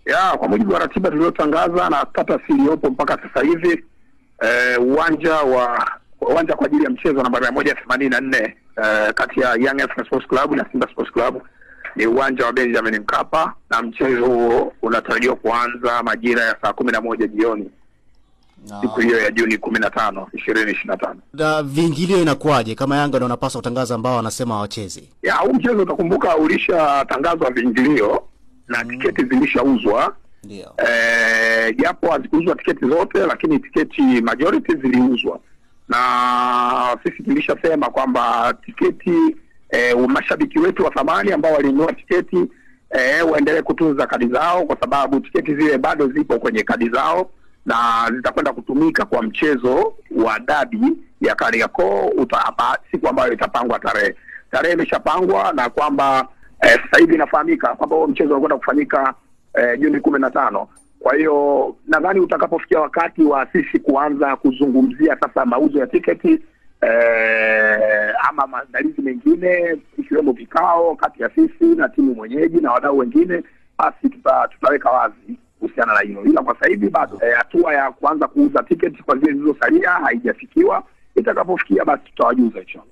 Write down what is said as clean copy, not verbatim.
Ya, kwa mujibu wa ratiba tuliyotangaza na status iliyopo mpaka sasa hivi, uwanja kwa ajili ya mchezo namba 184 kati ya Young Africans Sports Club na Simba Sports Club ni uwanja wa Benjamin Mkapa, na mchezo unatarajiwa kuanza majira ya saa 11 jioni. Siku hiyo ya Juni 15, 2025. Na viingilio inakuwaje kama Yanga ndio wanapaswa kutangaza ambao wanasema hawachezi? Ya, huu mchezo utakumbuka ulishatangazwa viingilio na tiketi zilishauzwa. Ndio. Japo hazikuuzwa tiketi zote, lakini tiketi majority ziliuzwa. Na sisi tulishasema kwamba tiketi mashabiki wetu wa thamani ambao walinunua tiketi waendelee kutunza kadi zao, kwa sababu tiketi zile bado zipo kwenye kadi zao na zitakwenda kutumika kwa mchezo wa dabi ya Kariakoo siku ambayo itapangwa tarehe imeshapangwa, na kwamba sasa hivi inafahamika kwamba huo mchezo unakwenda kufanyika Juni 15. Kwa hiyo nadhani utakapofikia wakati wa sisi kuanza kuzungumzia sasa mauzo ya tiketi ama maandalizi mengine ikiwemo vikao kati ya sisi na timu mwenyeji na wadau wengine, basi tutaweka wazi kuhusiana na hilo. Ila kwa sasa hivi bado hatua ya kuanza kuuza tiketi kwa zile zilizosalia haijafikiwa. Itakapofikia basi tutawajuza inshallah.